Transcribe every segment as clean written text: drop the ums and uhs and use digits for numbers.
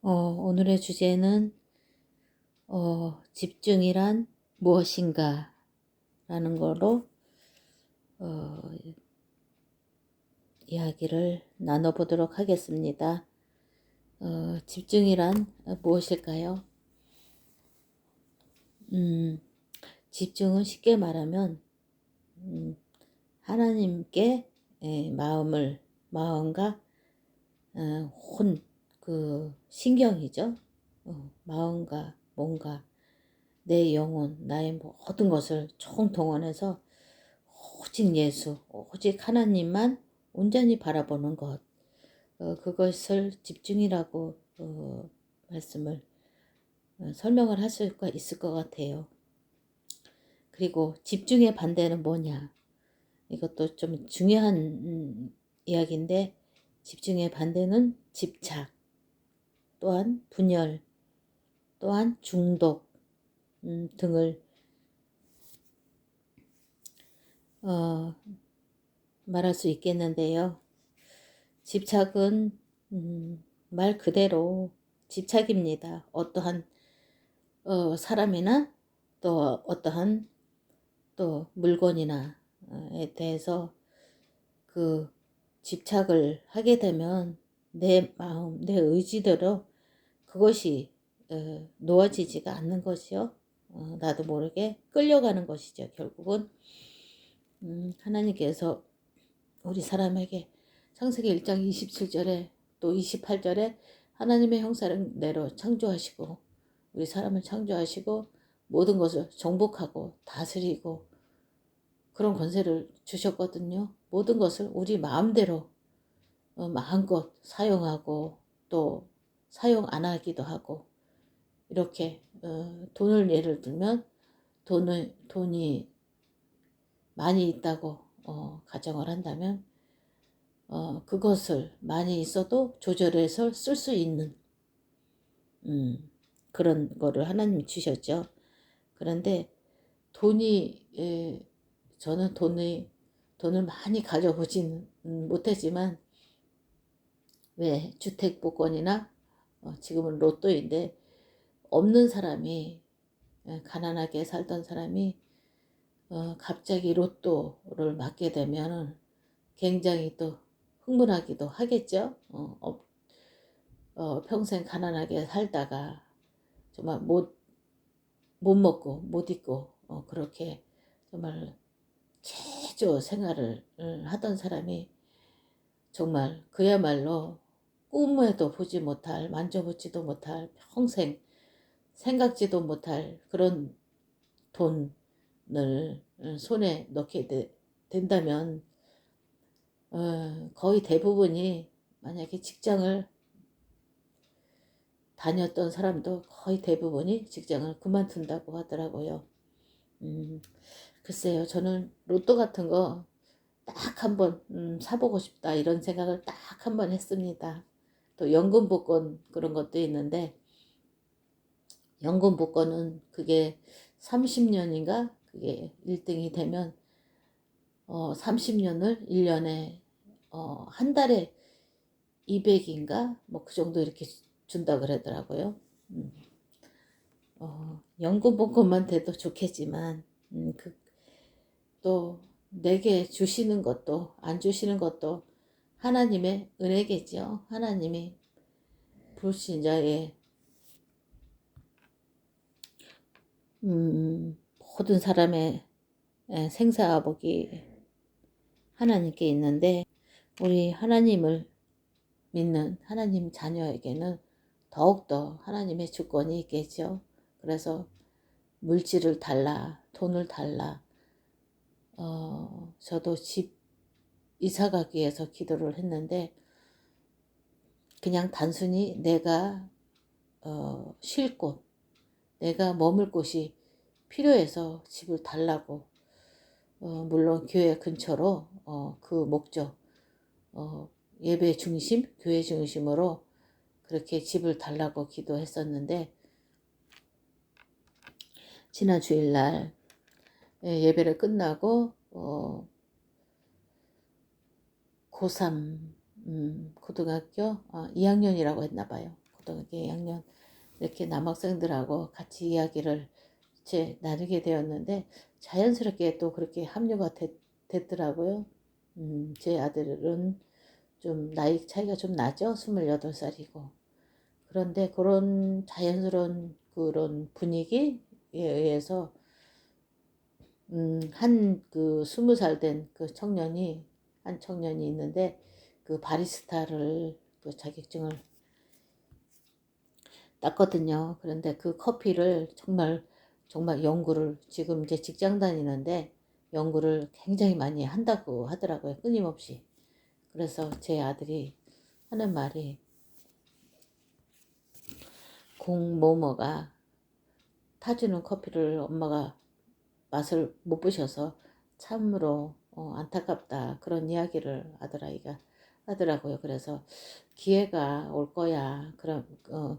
오늘의 주제는 집중이란 무엇인가 라는 거로 어, 이야기를 나눠보도록 하겠습니다. 집중이란 무엇일까요? 집중은 쉽게 말하면 하나님께 마음과 신경이죠. 마음과 몸과 내 영혼, 나의 모든 것을 총동원해서 오직 예수, 오직 하나님만 온전히 바라보는 것, 그것을 집중이라고 말씀을 설명을 할 수가 있을 것 같아요. 그리고 집중의 반대는 뭐냐? 이것도 좀 중요한 이야기인데, 집중의 반대는 집착, 또한 분열, 또한 중독 등을 말할 수 있겠는데요. 집착은 말 그대로 집착입니다. 어떠한 사람이나 또 어떠한 또 물건이나에 대해서 그 집착을 하게 되면 내 마음, 내 의지대로 그것이 놓아지지가 않는 것이요. 나도 모르게 끌려가는 것이죠. 결국은 하나님께서 우리 사람에게 창세기 1장 27절에 또 28절에 하나님의 형상대로 창조하시고 우리 사람을 창조하시고 모든 것을 정복하고 다스리고 그런 권세를 주셨거든요. 모든 것을 우리 마음대로 마음껏 사용하고 또 사용 안 하기도 하고 이렇게 돈을 예를 들면 돈이 많이 있다고 가정을 한다면 그것을 많이 있어도 조절해서 쓸 수 있는 그런 거를 하나님이 주셨죠. 그런데 저는 돈을 많이 가져보지는 못했지만 왜 주택복권이나 지금은 로또인데 없는 사람이 가난하게 살던 사람이 갑자기 로또를 맞게 되면 굉장히 또 흥분하기도 하겠죠. 평생 가난하게 살다가 정말 못 먹고 못 입고 그렇게 정말 최저 생활을 하던 사람이 정말 그야말로 꿈에도 보지 못할 만져보지도 못할 평생 생각지도 못할 그런 돈을 손에 넣게 된다면 거의 대부분이 만약에 직장을 다녔던 사람도 거의 대부분이 직장을 그만둔다고 하더라고요. 글쎄요, 저는 로또 같은 거 딱 한번 사보고 싶다 이런 생각을 딱 한번 했습니다. 또 연금 복권 그런 것도 있는데 연금 복권은 그게 30년인가 그게 1등이 되면 30년을 1년에 한 달에 200인가 뭐 그 정도 이렇게 준다 그러더라고요. 연금 복권만 돼도 좋겠지만 또 내게 주시는 것도 안 주시는 것도 하나님의 은혜겠죠. 하나님이 불신자의 모든 사람의 생사복이 하나님께 있는데 우리 하나님을 믿는 하나님 자녀에게는 더욱더 하나님의 주권이 있겠죠. 그래서 물질을 달라, 돈을 달라. 저도 집 이사 가기 위해서 기도를 했는데 그냥 단순히 내가 쉴 곳, 내가 머물 곳이 필요해서 집을 달라고 물론 교회 근처로 그 목적 예배 중심, 교회 중심으로 그렇게 집을 달라고 기도했었는데 지난 주일날 예배를 끝나고 고3 고등학교 2학년이라고 했나 봐요. 고등학교 학년 이렇게 남학생들하고 같이 이야기를 제 나누게 되었는데 자연스럽게 또 그렇게 합류가 됐더라고요. 제 아들은 좀 나이 차이가 좀 나죠. 28살이고. 그런데 그런 자연스러운 그런 분위기에 의해서 한 그 20살 된 그 청년이 한 청년이 있는데 그 바리스타를 그 자격증을 땄거든요. 그런데 그 커피를 정말 연구를 지금 이제 직장 다니는데 연구를 굉장히 많이 한다고 하더라고요. 끊임없이. 그래서 제 아들이 하는 말이 공모모가 타주는 커피를 엄마가 맛을 못 보셔서 참으로 안타깝다 그런 이야기를 아들아이가 하더라고요. 그래서 기회가 올 거야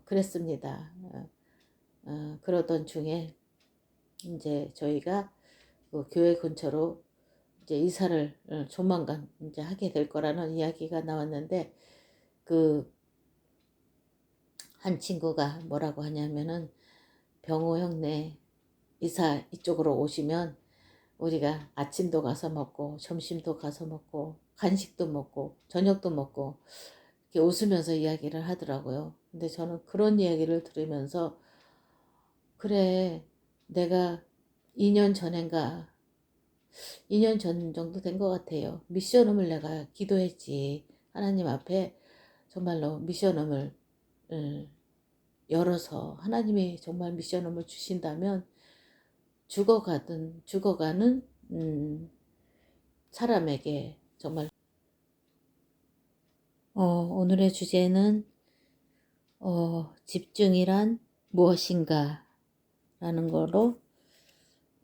그랬습니다. 그러던 중에 이제 저희가 그 교회 근처로 이제 이사를 조만간 이제 하게 될 거라는 이야기가 나왔는데 그 한 친구가 뭐라고 하냐면은 병호 형네 이사 이쪽으로 오시면 우리가 아침도 가서 먹고 점심도 가서 먹고 간식도 먹고 저녁도 먹고 이렇게 웃으면서 이야기를 하더라고요. 근데 저는 그런 이야기를 들으면서 그래 내가 2년 전인가 2년 전 정도 된 것 같아요. 미션홈을 내가 기도했지. 하나님 앞에 정말로 미션홈을 열어서 하나님이 정말 미션홈을 주신다면 죽어가는 사람에게 정말 오늘의 주제는 집중이란 무엇인가 라는 거로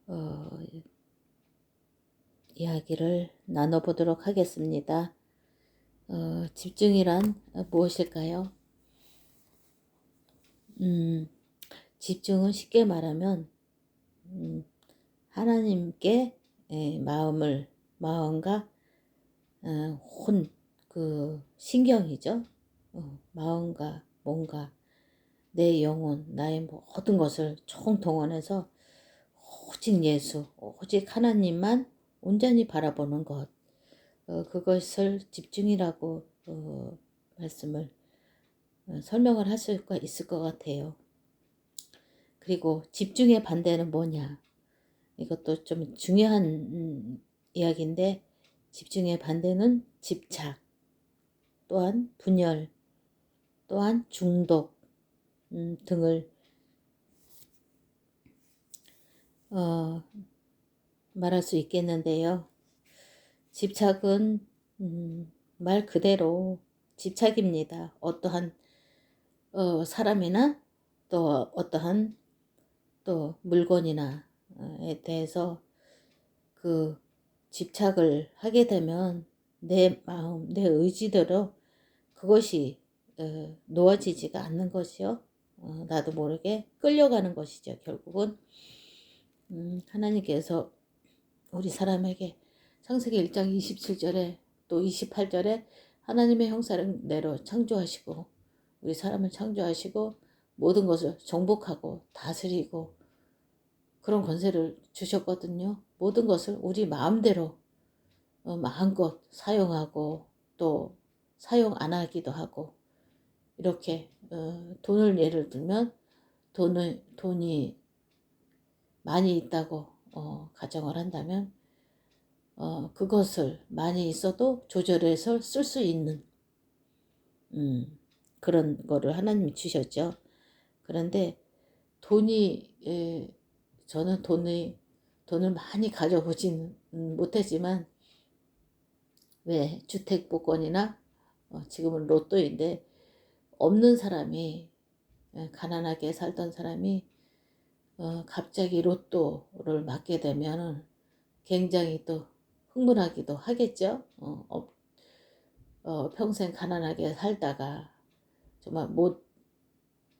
어, 이야기를 나눠보도록 하겠습니다. 집중이란 무엇일까요? 집중은 쉽게 말하면 하나님께 마음과 그 신경이죠. 마음과 몸과 내 영혼, 나의 모든 것을 총동원해서 오직 예수, 오직 하나님만 온전히 바라보는 것, 그것을 집중이라고 말씀을 설명을 할 수가 있을 것 같아요. 그리고 집중의 반대는 뭐냐? 이것도 좀 중요한 이야기인데 집중의 반대는 집착, 또한 분열, 또한 중독 등을 말할 수 있겠는데요. 집착은 말 그대로 집착입니다. 어떠한 사람이나 또 어떠한 또 물건이나에 대해서 그 집착을 하게 되면 내 마음, 내 의지대로 그것이 놓아지지가 않는 것이요. 나도 모르게 끌려가는 것이죠. 결국은 하나님께서 우리 사람에게 창세기 1장 27절에 또 28절에 하나님의 형상대로 창조하시고 우리 사람을 창조하시고 모든 것을 정복하고 다스리고 그런 권세를 주셨거든요. 모든 것을 우리 마음대로 마음껏 사용하고 또 사용 안 하기도 하고 이렇게 돈을 예를 들면 돈이 많이 있다고 가정을 한다면 그것을 많이 있어도 조절해서 쓸 수 있는 그런 거를 하나님이 주셨죠. 그런데 저는 돈을 많이 가져보지는 못했지만 왜 주택복권이나 지금은 로또인데 없는 사람이 가난하게 살던 사람이 갑자기 로또를 맞게 되면 굉장히 또 흥분하기도 하겠죠. 평생 가난하게 살다가 정말 못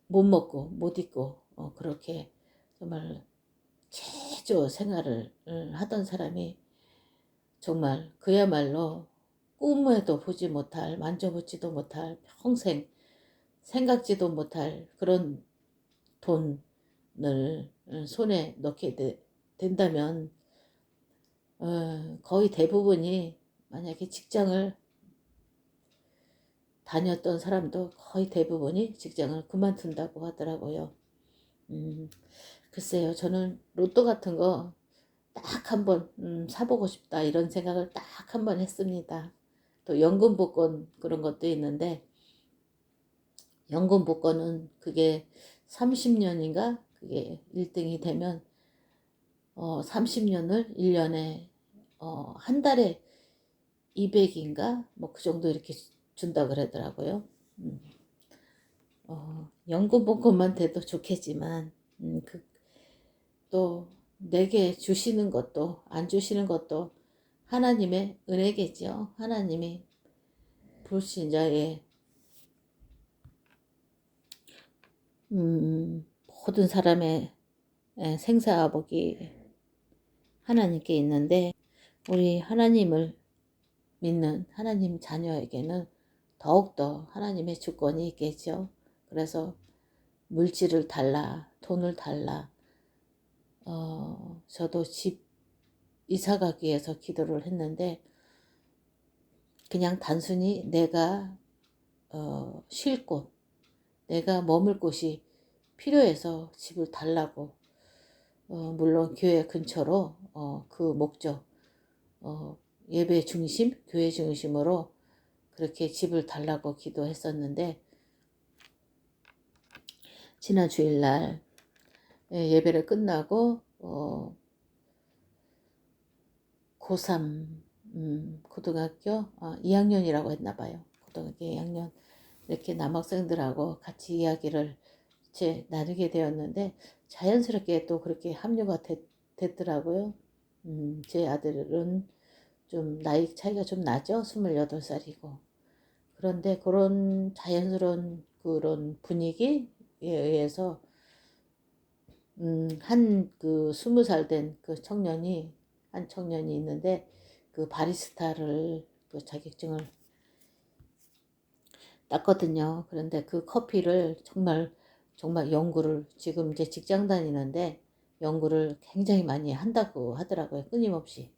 먹고 못 입고 그렇게 정말 최저 생활을 하던 사람이 정말 그야말로 꿈에도 보지 못할 만져보지도 못할 평생 생각지도 못할 그런 돈을 손에 넣게 된다면 거의 대부분이 만약에 직장을 다녔던 사람도 거의 대부분이 직장을 그만둔다고 하더라고요. 글쎄요, 저는 로또 같은 거 딱 한번 사보고 싶다 이런 생각을 딱 한번 했습니다. 또 연금 복권 그런 것도 있는데 연금 복권은 그게 30년인가 그게 1등이 되면 30년을 1년에 한 달에 200인가 뭐 그 정도 이렇게 준다 그러더라고요. 연금 복권만 돼도 좋겠지만 또 내게 주시는 것도 안 주시는 것도 하나님의 은혜겠죠. 하나님이 불신자의 모든 사람의 생사복이 하나님께 있는데 우리 하나님을 믿는 하나님 자녀에게는 더욱더 하나님의 주권이 있겠죠. 그래서 물질을 달라 돈을 달라 저도 집 이사 가기 위해서 기도를 했는데 그냥 단순히 내가 쉴 곳, 내가 머물 곳이 필요해서 집을 달라고 물론 교회 근처로 그 목적 예배 중심, 교회 중심으로 그렇게 집을 달라고 기도했었는데 지난 주일날 예배를 끝나고 고3 고등학교 2학년이라고 했나 봐요. 고등학교 2학년 이렇게 남학생들하고 같이 이야기를 나누게 되었는데 자연스럽게 또 그렇게 합류가 됐더라고요. 제 아들은 좀 나이 차이가 좀 나죠. 28살이고. 그런데 그런 자연스러운 그런 분위기에 의해서 한 그 20살 된 그 한 청년이 있는데 그 바리스타를 그 자격증을 땄거든요. 그런데 그 커피를 정말 연구를 지금 이제 직장 다니는데 연구를 굉장히 많이 한다고 하더라고요. 끊임없이.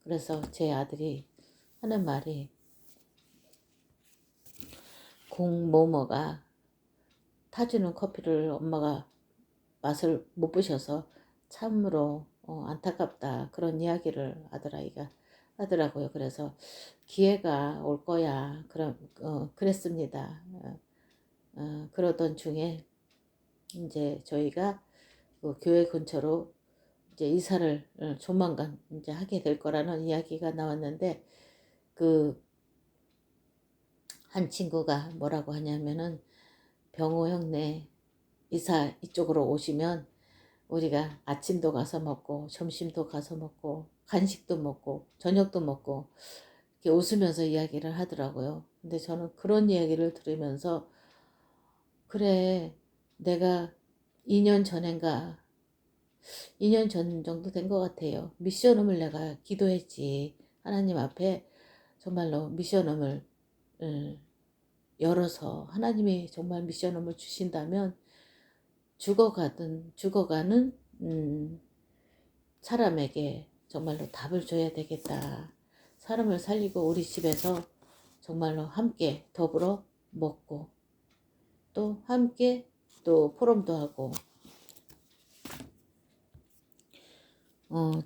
그래서 제 아들이 하는 말이 공모모가 타주는 커피를 엄마가 맛을 못 보셔서 참으로 안타깝다 그런 이야기를 아들아이가 하더라고요. 그래서 기회가 올 거야 그랬습니다. 그러던 중에 이제 저희가 그 교회 근처로 이제 이사를 조만간 이제 하게 될 거라는 이야기가 나왔는데 그 한 친구가 뭐라고 하냐면은 병호 형네 이사 이쪽으로 오시면 우리가 아침도 가서 먹고 점심도 가서 먹고 간식도 먹고 저녁도 먹고 이렇게 웃으면서 이야기를 하더라고요. 근데 저는 그런 이야기를 들으면서 그래 내가 2년 전인가 2년 전 정도 된 것 같아요. 미션음을 내가 기도했지. 하나님 앞에 정말로 미션음을 열어서 하나님이 정말 미션음을 주신다면 죽어가는 사람에게 정말로 답을 줘야 되겠다. 사람을 살리고 우리 집에서 정말로 함께 더불어 먹고 또 함께 또 포럼도 하고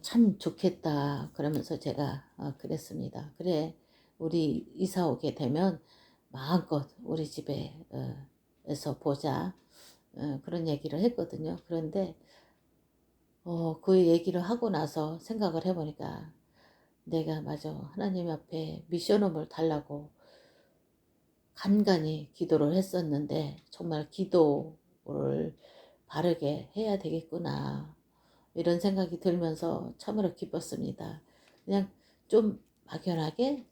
참 좋겠다 그러면서 제가 그랬습니다. 그래 우리 이사 오게 되면 마음껏 우리 집에 에서 보자 그런 얘기를 했거든요. 그런데 그 얘기를 하고 나서 생각을 해보니까 내가 맞아 하나님 앞에 미션홈을 달라고 간간히 기도를 했었는데 정말 기도를 바르게 해야 되겠구나 이런 생각이 들면서 참으로 기뻤습니다. 그냥 좀 막연하게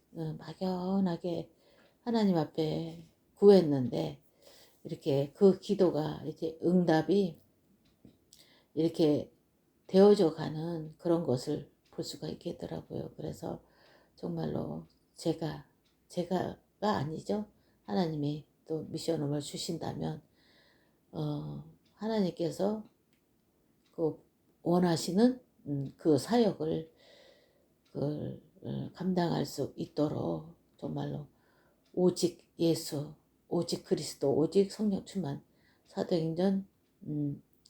하나님 앞에 구했는데 이렇게 그 기도가 이제 응답이 이렇게 되어져 가는 그런 것을 볼 수가 있겠더라고요. 그래서 정말로 제가가 아니죠. 하나님이 또 미션을 주신다면 하나님께서 그 원하시는 그 사역을 감당할 수 있도록 정말로 오직 예수, 오직 그리스도, 오직 성령 충만. 사도행전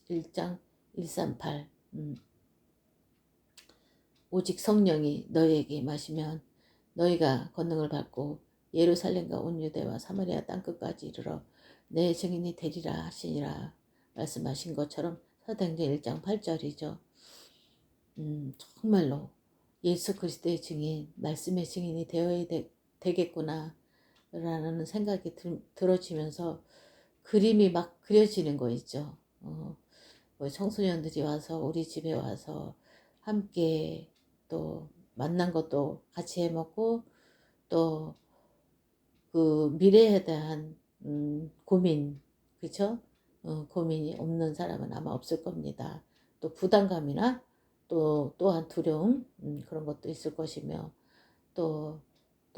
1장 138 오직 성령이 너희에게 임하시면 너희가 권능을 받고 예루살렘과 온 유대와 사마리아 땅끝까지 이르러 내 증인이 되리라 하시니라 말씀하신 것처럼 사도행전 1장 8절이죠. 정말로 예수 그리스도의 증인, 말씀의 증인이 되어야 되겠구나 라는 생각이 들어지면서 그림이 막 그려지는 거 있죠. 청소년들이 와서 우리 집에 와서 함께 또 만난 것도 같이 해먹고 또 그 미래에 대한 고민, 그쵸? 고민이 없는 사람은 아마 없을 겁니다. 또 부담감이나 또한 두려움 그런 것도 있을 것이며 또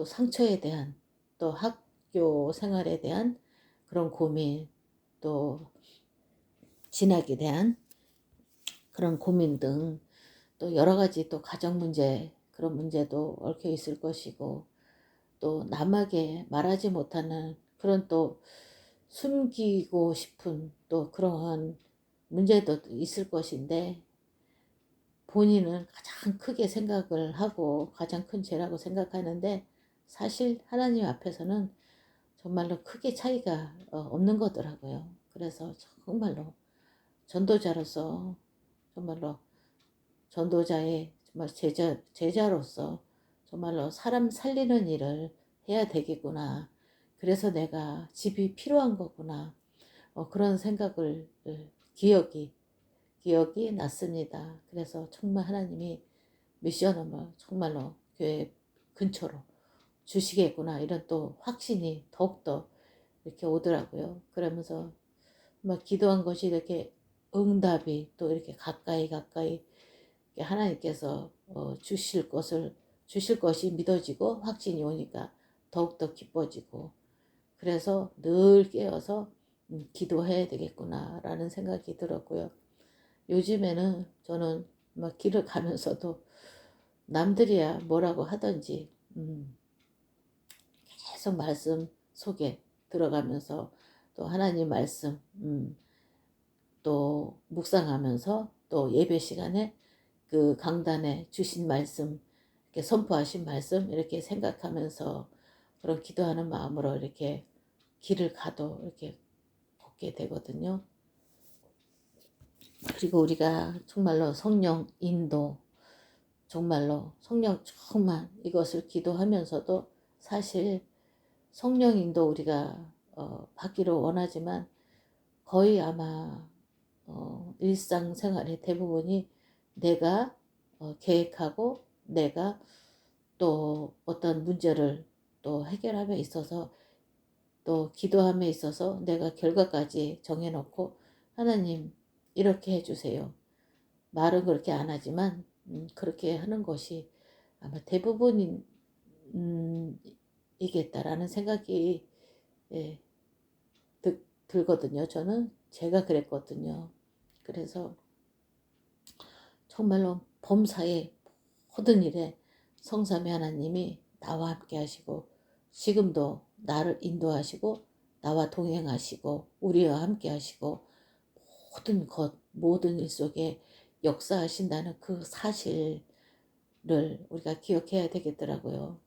상처에 대한 또 학교 생활에 대한 그런 고민 또 진학에 대한 그런 고민 등 또 여러 가지 또 가정 문제 그런 문제도 얽혀 있을 것이고 또 남에게 말하지 못하는 그런 또 숨기고 싶은 또 그러한 문제도 있을 것인데 본인은 가장 크게 생각을 하고 가장 큰 죄라고 생각하는데 사실 하나님 앞에서는 정말로 크게 차이가 없는 거더라고요. 그래서 정말로 전도자로서 정말로 전도자의 정말 제자로서 정말로 사람 살리는 일을 해야 되겠구나. 그래서 내가 집이 필요한 거구나. 그런 생각을 기억이 났습니다. 그래서 정말 하나님이 미션을 정말로 교회 근처로 주시겠구나 이런 또 확신이 더욱더 이렇게 오더라고요. 그러면서 막 기도한 것이 이렇게 응답이 또 이렇게 가까이 하나님께서 주실 것이 믿어지고 확신이 오니까 더욱더 기뻐지고 그래서 늘 깨어서 기도해야 되겠구나라는 생각이 들었고요. 요즘에는 저는 막 길을 가면서도 남들이야 뭐라고 하던지 계속 말씀 속에 들어가면서 또 하나님 말씀 또 묵상하면서 또 예배 시간에 그 강단에 주신 말씀 이렇게 선포하신 말씀 이렇게 생각하면서 그런 기도하는 마음으로 이렇게 길을 가도 이렇게 걷게 되거든요. 그리고 우리가 정말로 성령 인도 정말로 성령 충만 이것을 기도하면서도 사실 성령 인도 우리가 받기를 원하지만 거의 아마 일상생활의 대부분이 내가 계획하고 내가 또 어떤 문제를 또 해결함에 있어서 또 기도함에 있어서 내가 결과까지 정해놓고 하나님 이렇게 해주세요. 말은 그렇게 안 하지만 그렇게 하는 것이 아마 대부분이겠다라는 생각이 예, 들거든요. 저는 제가 그랬거든요. 그래서 정말로 범사의 모든 일에 성삼위 하나님이 나와 함께 하시고 지금도 나를 인도하시고 나와 동행하시고 우리와 함께 하시고 모든 일 속에 역사하신다는 그 사실을 우리가 기억해야 되겠더라고요.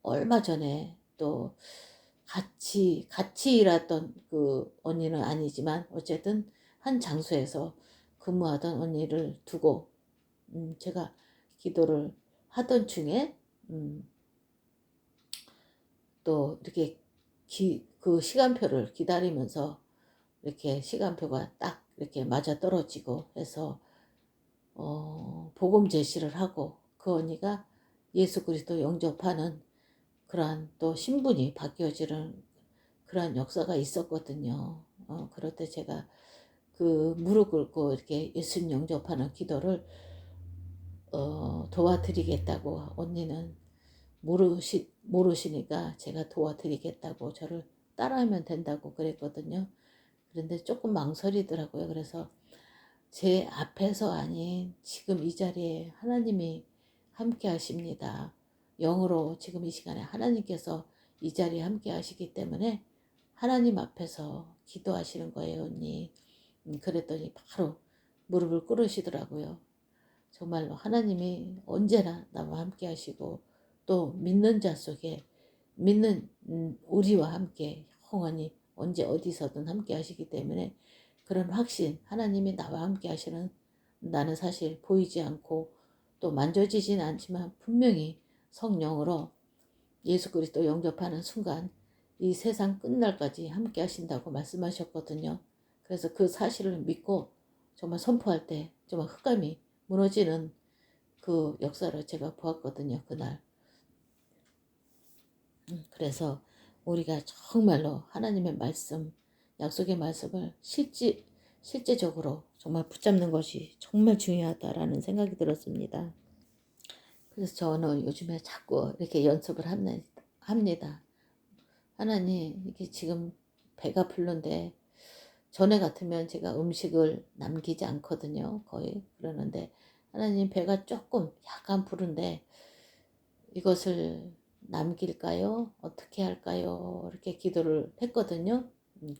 얼마 전에 또 같이 일했던 그 언니는 아니지만 어쨌든 한 장소에서 근무하던 언니를 두고 제가 기도를 하던 중에 또 이렇게 그 시간표를 기다리면서 이렇게 시간표가 딱 이렇게 맞아 떨어지고 해서 복음 제시를 하고 그 언니가 예수 그리스도 영접하는 그러한 또 신분이 바뀌어지는 그러한 역사가 있었거든요. 그럴 때 제가 그 무릎 꿇고 이렇게 예수님 영접하는 기도를 도와드리겠다고 언니는 모르시니까 제가 도와드리겠다고 저를 따라하면 된다고 그랬거든요. 그런데 조금 망설이더라고요. 그래서 제 앞에서 아닌 지금 이 자리에 하나님이 함께 하십니다. 영으로 지금 이 시간에 하나님께서 이 자리에 함께 하시기 때문에 하나님 앞에서 기도하시는 거예요, 언니. 그랬더니 바로 무릎을 꿇으시더라고요. 정말로 하나님이 언제나 나와 함께 하시고 또 믿는 자 속에 믿는 우리와 함께 영원히 언제 어디서든 함께 하시기 때문에 그런 확신, 하나님이 나와 함께 하시는 나는 사실 보이지 않고 또 만져지진 않지만 분명히 성령으로 예수 그리스도 영접하는 순간 이 세상 끝날까지 함께 하신다고 말씀하셨거든요. 그래서 그 사실을 믿고 정말 선포할 때 정말 흑감이 무너지는 그 역사를 제가 보았거든요. 그날. 그래서 우리가 정말로 하나님의 말씀, 약속의 말씀을 실제적으로 정말 붙잡는 것이 정말 중요하다라는 생각이 들었습니다. 그래서 저는 요즘에 자꾸 이렇게 연습을 합니다. 하나님, 이게 지금 배가 부른데 전에 같으면 제가 음식을 남기지 않거든요. 거의. 그러는데 하나님 배가 조금 약간 부른데 이것을 남길까요? 어떻게 할까요? 이렇게 기도를 했거든요.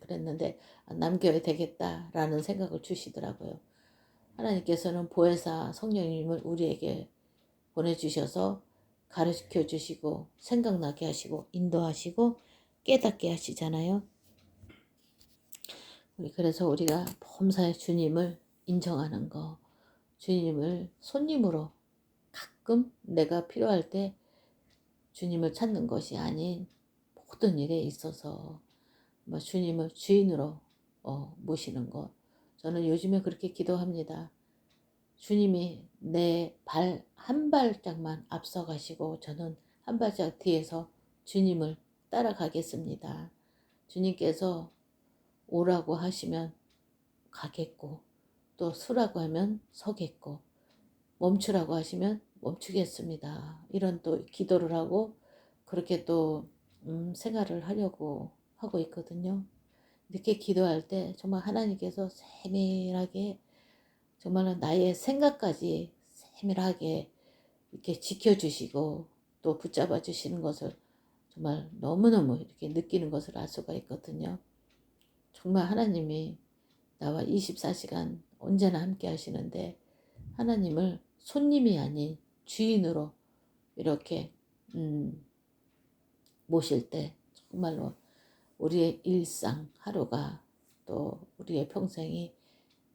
그랬는데 남겨야 되겠다라는 생각을 주시더라고요. 하나님께서는 보혜사 성령님을 우리에게 보내주셔서 가르쳐 주시고 생각나게 하시고 인도하시고 깨닫게 하시잖아요. 그래서 우리가 범사의 주님을 인정하는 거, 주님을 손님으로 가끔 내가 필요할 때 주님을 찾는 것이 아닌 모든 일에 있어서 주님을 주인으로 모시는 것. 저는 요즘에 그렇게 기도합니다. 주님이 내 발 한 발짝만 앞서가시고 저는 한 발짝 뒤에서 주님을 따라가겠습니다. 주님께서 오라고 하시면 가겠고 또 서라고 하면 서겠고 멈추라고 하시면 멈추겠습니다. 이런 또 기도를 하고 그렇게 또 생활을 하려고 하고 있거든요. 이렇게 기도할 때 정말 하나님께서 세밀하게 정말 나의 생각까지 세밀하게 이렇게 지켜주시고 또 붙잡아 주시는 것을 정말 너무너무 이렇게 느끼는 것을 알 수가 있거든요. 정말 하나님이 나와 24시간 언제나 함께 하시는데 하나님을 손님이 아닌 주인으로 이렇게 모실 때 정말로 우리의 일상 하루가 또 우리의 평생이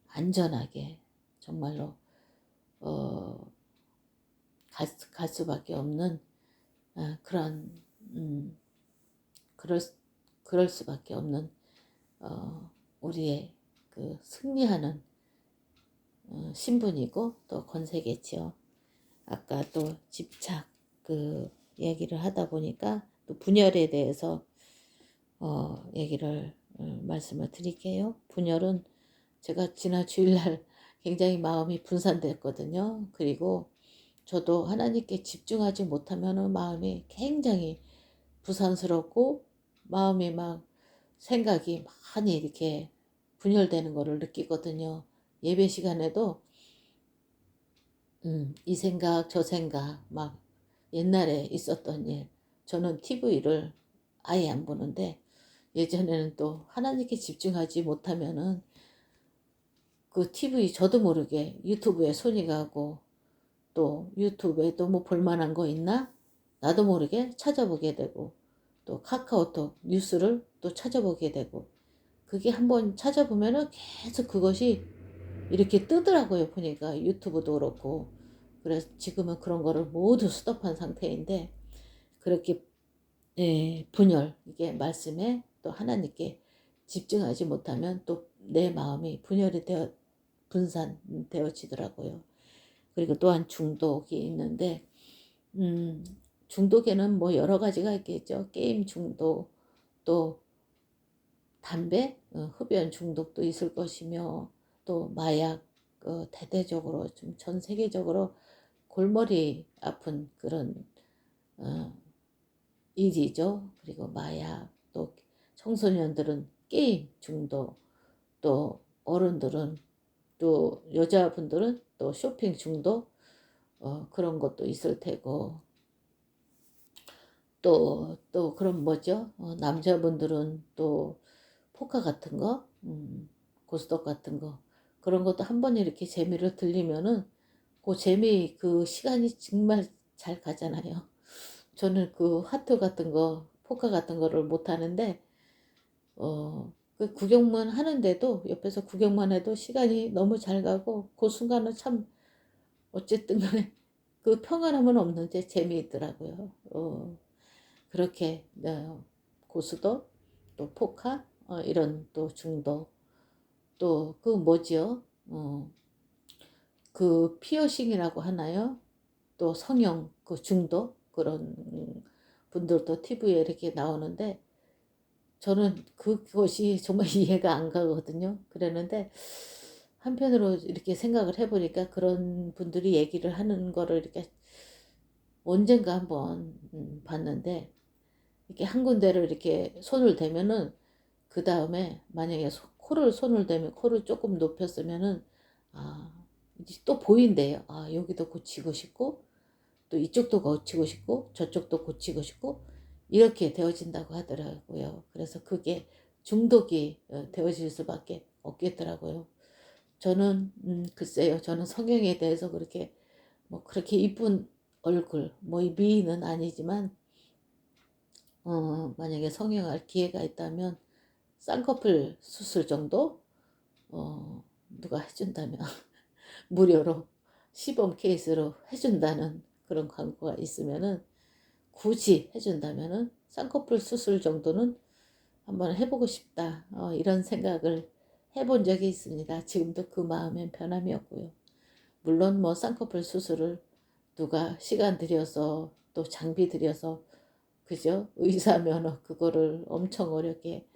안전하게 정말로 갈 수밖에 없는 그런 그럴 그럴 수밖에 없는 우리의 그 승리하는 신분이고 또 권세겠지요. 아까 또 집착 그 얘기를 하다 보니까 또 분열에 대해서 얘기를 말씀을 드릴게요. 분열은 제가 지난 주일날 굉장히 마음이 분산됐거든요. 그리고 저도 하나님께 집중하지 못하면 마음이 굉장히 부산스럽고 마음이 막 생각이 많이 이렇게 분열되는 것을 느끼거든요. 예배 시간에도 이 생각 저 생각 막 옛날에 있었던 일 저는 TV를 아예 안 보는데 예전에는 또 하나님께 집중하지 못하면은 그 TV 저도 모르게 유튜브에 손이 가고 또 유튜브에 또 뭐 볼만한 거 있나? 나도 모르게 찾아보게 되고 또 카카오톡 뉴스를 또 찾아보게 되고 그게 한번 찾아보면은 계속 그것이 이렇게 뜨더라고요. 보니까 유튜브도 그렇고 그래서 지금은 그런 거를 모두 스톱한 상태인데 그렇게 분열 이게 말씀에 또 하나님께 집중하지 못하면 또 내 마음이 분열이 되어 분산되어지더라고요. 그리고 또한 중독이 있는데 중독에는 뭐 여러 가지가 있겠죠. 게임 중독, 또 담배, 흡연 중독도 있을 것이며 또 마약, 대대적으로 좀 전 세계적으로 골머리 아픈 그런 일이죠. 그리고 마약, 또 청소년들은 게임 중독, 또 어른들은 또 여자분들은 또 쇼핑 중독, 그런 것도 있을 테고, 또 그럼 뭐죠? 남자분들은 또 포카 같은 거, 고스톱 같은 거, 그런 것도 한번 이렇게 재미를 들리면은 그 재미, 그 시간이 정말 잘 가잖아요. 저는 그 하트 같은 거, 포카 같은 거를 못 하는데, 그 구경만 하는데도, 옆에서 구경만 해도 시간이 너무 잘 가고, 그 순간은 참, 어쨌든 간에 그 평안함은 없는데 재미있더라고요. 그렇게, 고수도, 또 포카, 이런 또 중도, 또 그 뭐지요? 그 피어싱이라고 하나요? 또 성형 그 중도 그런 분들도 TV에 이렇게 나오는데 저는 그것이 정말 이해가 안 가거든요. 그랬는데 한편으로 이렇게 생각을 해보니까 그런 분들이 얘기를 하는 거를 이렇게 언젠가 한번 봤는데 이렇게 한 군데를 이렇게 손을 대면은 그 다음에 만약에 코를 손을 대면 코를 조금 높였으면은 아 이제 또 보인대요. 아 여기도 고치고 싶고 또 이쪽도 고치고 싶고 저쪽도 고치고 싶고 이렇게 되어진다고 하더라고요. 그래서 그게 중독이 되어질 수밖에 없겠더라고요. 저는 글쎄요. 저는 성형에 대해서 그렇게 뭐 그렇게 이쁜 얼굴 뭐 이 미인은 아니지만 만약에 성형할 기회가 있다면 쌍꺼풀 수술 정도 누가 해준다면 무료로 시범 케이스로 해준다는 그런 광고가 있으면은 굳이 해준다면은 쌍꺼풀 수술 정도는 한번 해보고 싶다. 이런 생각을 해본 적이 있습니다. 지금도 그 마음엔 변함이 없고요. 물론 뭐 쌍꺼풀 수술을 누가 시간 들여서 또 장비 들여서 그죠? 의사 면허 그거를 엄청 어렵게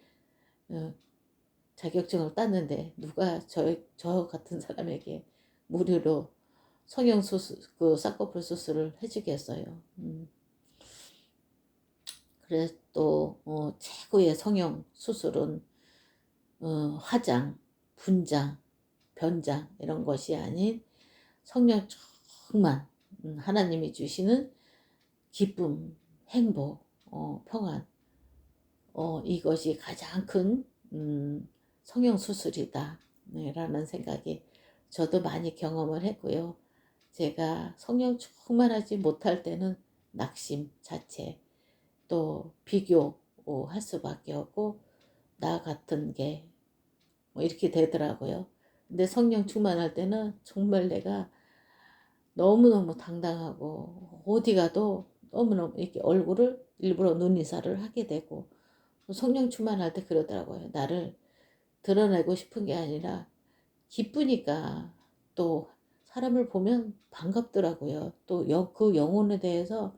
어, 자격증을 땄는데 누가 저 같은 사람에게 무료로 성형 수술 그 쌍꺼풀 수술을 해주겠어요. 그래서 또 최고의 성형 수술은 화장, 분장, 변장 이런 것이 아닌 성령 충만 하나님이 주시는 기쁨, 행복, 평안 이것이 가장 큰 성형 수술이다 네, 라는 생각이 저도 많이 경험을 했고요. 제가 성령 충만하지 못할 때는 낙심 자체 또 비교할 수밖에 없고 나 같은 게 뭐 이렇게 되더라고요. 근데 성령 충만할 때는 정말 내가 너무너무 당당하고 어디 가도 너무너무 이렇게 얼굴을 일부러 눈인사를 하게 되고 성령 충만할 때 그러더라고요. 나를 드러내고 싶은 게 아니라 기쁘니까 또 사람을 보면 반갑더라고요. 또 그 영혼에 대해서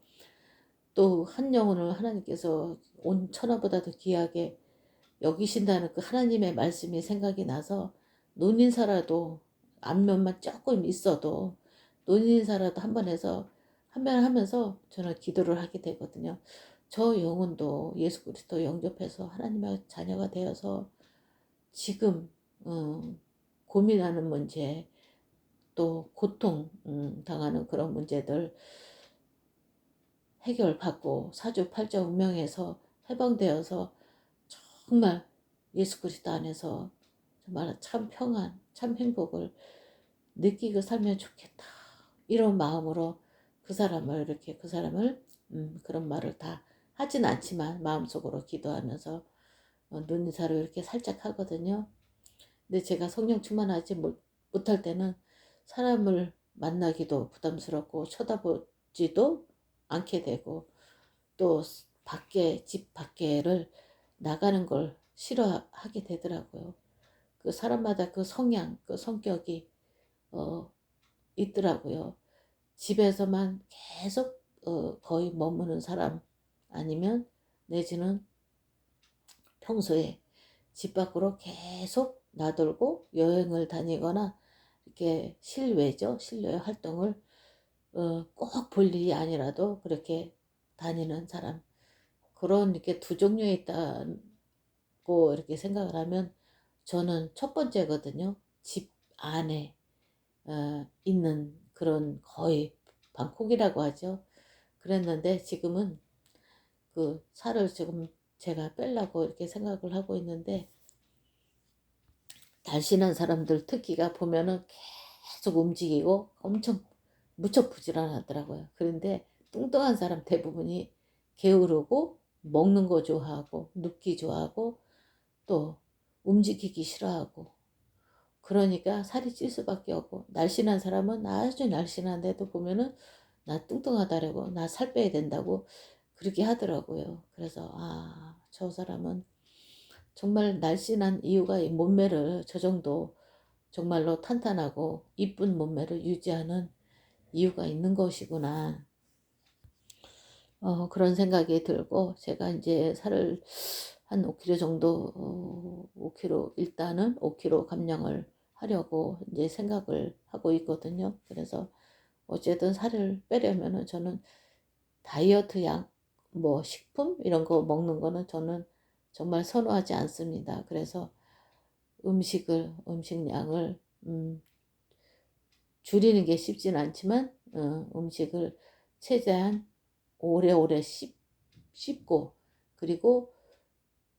또 한 영혼을 하나님께서 온 천하보다도 귀하게 여기신다는 그 하나님의 말씀이 생각이 나서 논인사라도 안면만 조금 있어도 논인사라도 한 번 해서 한 번 하면서 저는 기도를 하게 되거든요. 저 영혼도 예수 그리스도 영접해서 하나님의 자녀가 되어서 지금 고민하는 문제 또 고통 당하는 그런 문제들 해결받고 사주팔자 운명에서 해방되어서 정말 예수 그리스도 안에서 정말 참 평안, 참 행복을 느끼고 살면 좋겠다. 이런 마음으로 그 사람을 그런 말을 다 하진 않지만 마음속으로 기도하면서 눈인사로 이렇게 살짝 하거든요. 근데 제가 성령 충만하지 못할 때는 사람을 만나기도 부담스럽고 쳐다보지도 않게 되고 또 집 밖에를 나가는 걸 싫어하게 되더라고요. 그 사람마다 그 성향, 그 성격이 있더라고요. 집에서만 계속 거의 머무는 사람 아니면 내지는 평소에 집 밖으로 계속 나돌고 여행을 다니거나 이렇게 실외 활동을 꼭 볼 일이 아니라도 그렇게 다니는 사람 그런 이렇게 두 종류에 있다 받고 이렇게 생각을 하면 저는 첫 번째거든요. 집 안에 있는 그런 거의 방콕이라고 하죠. 그랬는데 지금은 그 살을 지금 제가 빼려고 이렇게 생각을 하고 있는데, 날씬한 사람들 특기가 보면은 계속 움직이고 엄청 무척 부지런하더라고요. 그런데 뚱뚱한 사람 대부분이 게으르고 먹는 거 좋아하고 눕기 좋아하고 또 움직이기 싫어하고, 그러니까 살이 찔 수밖에 없고, 날씬한 사람은 아주 날씬한데도 보면은 나 뚱뚱하다라고, 나 살 빼야 된다고 그렇게 하더라고요. 그래서 저 사람은 정말 날씬한 이유가 이 몸매를 저 정도 정말로 탄탄하고 이쁜 몸매를 유지하는 이유가 있는 것이구나. 그런 생각이 들고, 제가 이제 살을 한 5kg 정도, 5kg, 일단은 5kg 감량을 하려고 이제 생각을 하고 있거든요. 그래서 어쨌든 살을 빼려면은 저는 다이어트 약, 뭐 식품 이런 거 먹는 거는 저는 정말 선호하지 않습니다. 그래서 음식량을 줄이는 게 쉽진 않지만, 음식을 최대한 오래오래 씹고, 그리고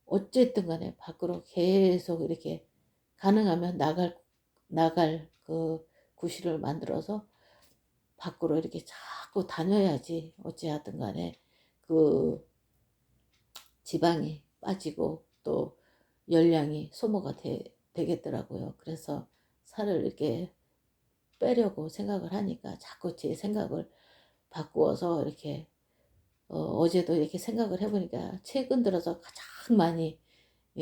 어쨌든 간에 밖으로 계속 이렇게 가능하면 나갈 그 구실을 만들어서 밖으로 이렇게 자꾸 다녀야지 어찌하든 간에 그 지방이 빠지고 또 열량이 소모가 되겠더라고요. 그래서 살을 이렇게 빼려고 생각을 하니까 자꾸 제 생각을 바꾸어서 이렇게, 어제도 이렇게 생각을 해보니까 최근 들어서 가장 많이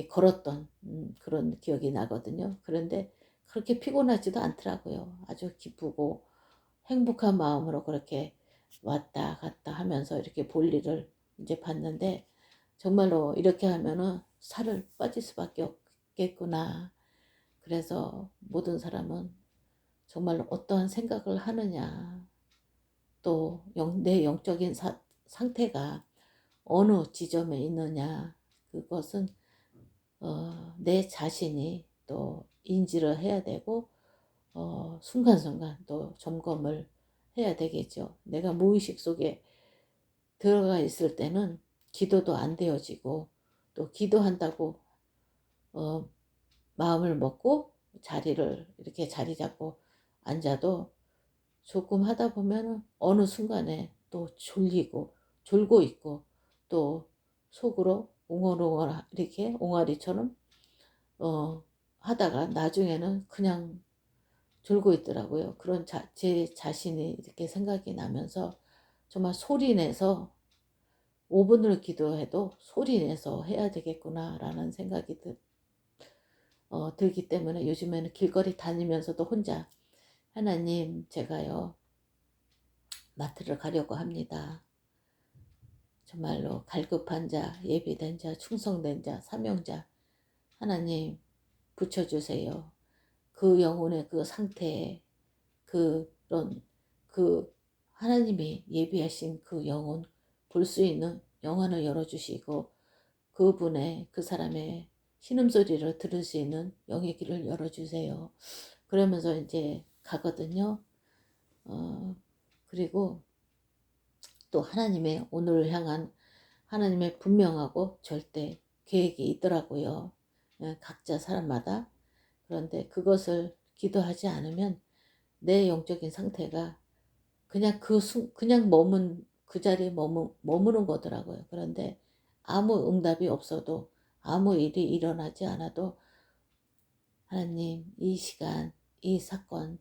걸었던 그런 기억이 나거든요. 그런데 그렇게 피곤하지도 않더라고요. 아주 기쁘고 행복한 마음으로 그렇게 왔다 갔다 하면서 이렇게 볼일을 이제 봤는데, 정말로 이렇게 하면은 살을 빠질 수밖에 없겠구나. 그래서 모든 사람은 정말로 어떠한 생각을 하느냐, 또 내 영적인 상태가 어느 지점에 있느냐, 그것은 내 자신이 또 인지를 해야 되고, 순간순간 또 점검을 해야 되겠죠. 내가 무의식 속에 들어가 있을 때는 기도도 안 되어지고, 또 기도한다고 어, 마음을 먹고 자리를 이렇게 자리 잡고 앉아도 조금 하다 보면 어느 순간에 또 졸고 있고, 또 속으로 웅얼웅얼 이렇게 옹알이처럼 하다가 나중에는 그냥 졸고 있더라고요. 그런 제 자신이 이렇게 생각이 나면서 정말 소리내서 5분을 기도해도 소리내서 해야 되겠구나라는 생각이 들기 때문에 요즘에는 길거리 다니면서도 혼자, 하나님, 제가요 마트를 가려고 합니다. 정말로 갈급한 자, 예비된 자, 충성된 자, 사명자, 하나님 붙여주세요. 그 영혼의 그 상태에 그런 그 하나님이 예비하신 그 영혼 볼 수 있는 영안을 열어주시고, 그분의 그 사람의 신음소리를 들을 수 있는 영의 길을 열어주세요. 그러면서 이제 가거든요. 그리고 또 하나님의 오늘을 향한 하나님의 분명하고 절대 계획이 있더라고요. 각자 사람마다. 그런데 그것을 기도하지 않으면 내 영적인 상태가 그냥 그 자리에 머무는 거더라고요. 그런데 아무 응답이 없어도, 아무 일이 일어나지 않아도, 하나님, 이 시간, 이 사건을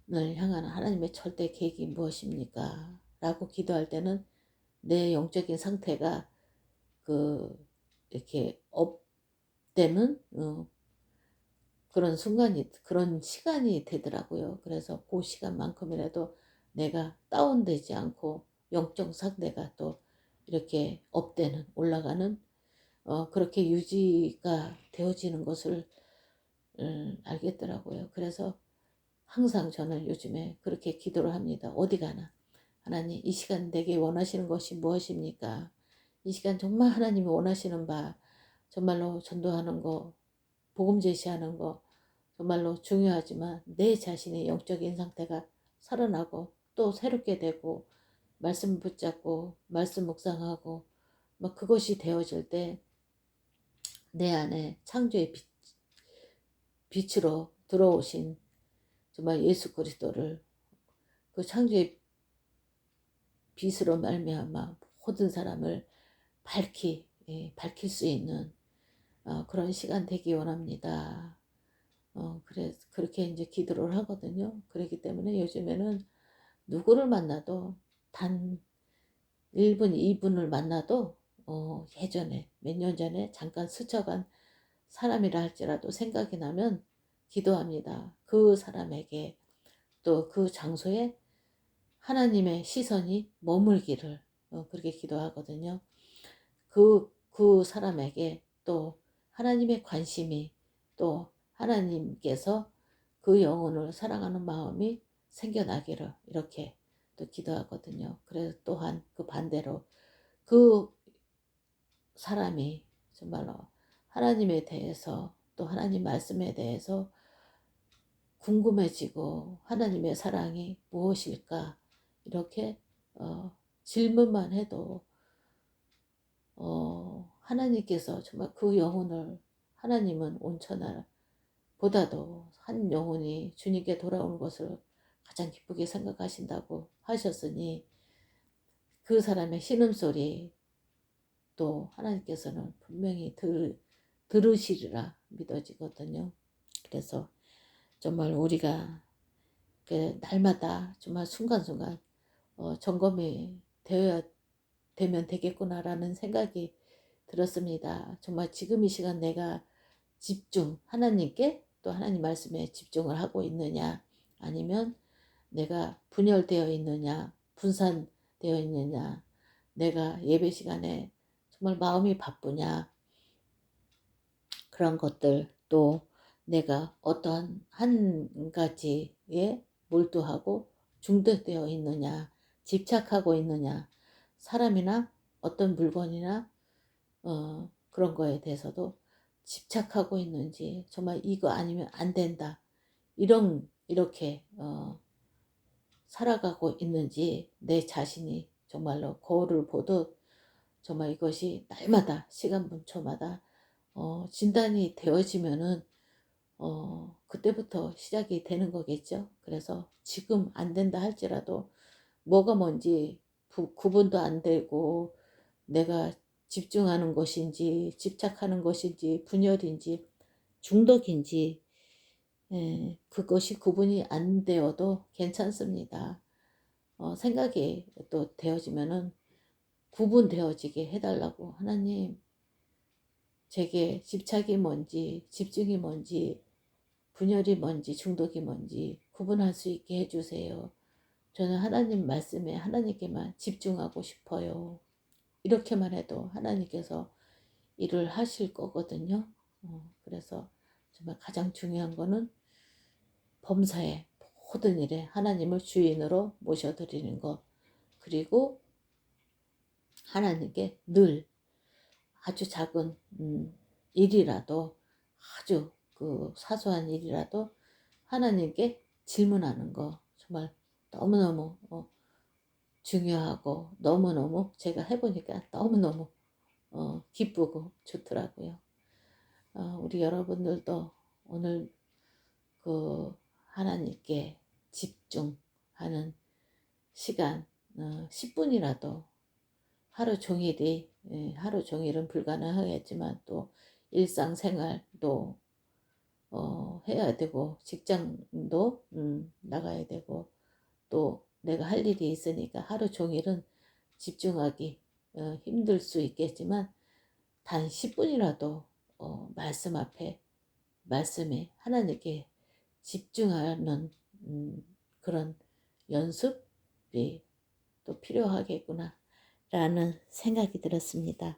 향한 하나님의 절대 계획이 무엇입니까? 라고 기도할 때는 내 영적인 상태가 이렇게 업되는 그런 시간이 되더라고요. 그래서 그 시간만큼이라도 내가 다운되지 않고 영적 상태가 또 이렇게 업되는, 올라가는, 그렇게 유지가 되어지는 것을 알겠더라고요. 그래서 항상 저는 요즘에 그렇게 기도를 합니다. 어디 가나. 하나님, 이 시간 내게 원하시는 것이 무엇입니까? 이 시간 정말 하나님이 원하시는 바 정말로 전도하는 거, 복음 제시하는 거 정말로 중요하지만 내 자신의 영적인 상태가 살아나고 또 새롭게 되고 말씀 붙잡고 말씀 묵상하고 막 그것이 되어질 때 내 안에 창조의 빛으로 들어오신 정말 예수 그리스도를 그 창조의 빛으로 말미암아 모든 사람을 밝힐 수 있는 그런 시간 되기 원합니다. 그렇게 이제 기도를 하거든요. 그렇기 때문에 요즘에는 누구를 만나도 단 1분, 2분을 만나도 예전에 몇 년 전에 잠깐 스쳐간 사람이라 할지라도 생각이 나면 기도합니다. 그 사람에게 또 그 장소에 하나님의 시선이 머물기를 그렇게 기도하거든요. 그 사람에게 또 하나님의 관심이 또 하나님께서 그 영혼을 사랑하는 마음이 생겨나기를 이렇게 또 기도하거든요. 그래서 또한 그 반대로 그 사람이 정말로 하나님에 대해서 또 하나님 말씀에 대해서 궁금해지고 하나님의 사랑이 무엇일까 이렇게 질문만 해도 하나님께서 정말 그 영혼을 하나님은 온천하 보다도 한 영혼이 주님께 돌아오는 것을 가장 기쁘게 생각하신다고 하셨으니 그 사람의 신음소리 또 하나님께서는 분명히 들으시리라 믿어지거든요. 그래서 정말 우리가 그 날마다 정말 순간순간 점검이 되면 되겠구나라는 생각이 들었습니다. 정말 지금 이 시간 내가 하나님께 또 하나님 말씀에 집중을 하고 있느냐 아니면 내가 분열되어 있느냐 분산되어 있느냐 내가 예배 시간에 정말 마음이 바쁘냐 그런 것들 또 내가 어떠한 한 가지에 몰두하고 중독되어 있느냐 집착하고 있느냐 사람이나 어떤 물건이나 그런 거에 대해서도 집착하고 있는지 정말 이거 아니면 안 된다 이렇게 살아가고 있는지 내 자신이 정말로 거울을 보듯 정말 이것이 날마다 시간분초마다 진단이 되어지면은 그때부터 시작이 되는 거겠죠. 그래서 지금 안 된다 할지라도 뭐가 뭔지 구분도 안 되고 내가 집중하는 것인지 집착하는 것인지 분열인지 중독인지 그것이 구분이 안 되어도 괜찮습니다. 생각이 또 되어지면은 구분되어지게 해달라고 하나님 제게 집착이 뭔지 집중이 뭔지 분열이 뭔지 중독이 뭔지 구분할 수 있게 해주세요. 저는 하나님 말씀에 하나님께만 집중하고 싶어요. 이렇게만 해도 하나님께서 일을 하실 거거든요. 그래서 정말 가장 중요한 거는 범사의 모든 일에 하나님을 주인으로 모셔드리는 것 그리고 하나님께 늘 아주 작은 일이라도 아주 그 사소한 일이라도 하나님께 질문하는 거 정말 너무너무 중요하고 너무너무 제가 해보니까 너무너무 기쁘고 좋더라고요. 우리 여러분들도 오늘 그 하나님께 집중하는 시간 10분이라도 하루 종일이 하루 종일은 불가능하겠지만 또 일상생활도 해야 되고 직장도 나가야 되고 또 내가 할 일이 있으니까 하루 종일은 집중하기 힘들 수 있겠지만 단 10분이라도 말씀 앞에 말씀에 하나님께 집중하는 그런 연습이 또 필요하겠구나 라는 생각이 들었습니다.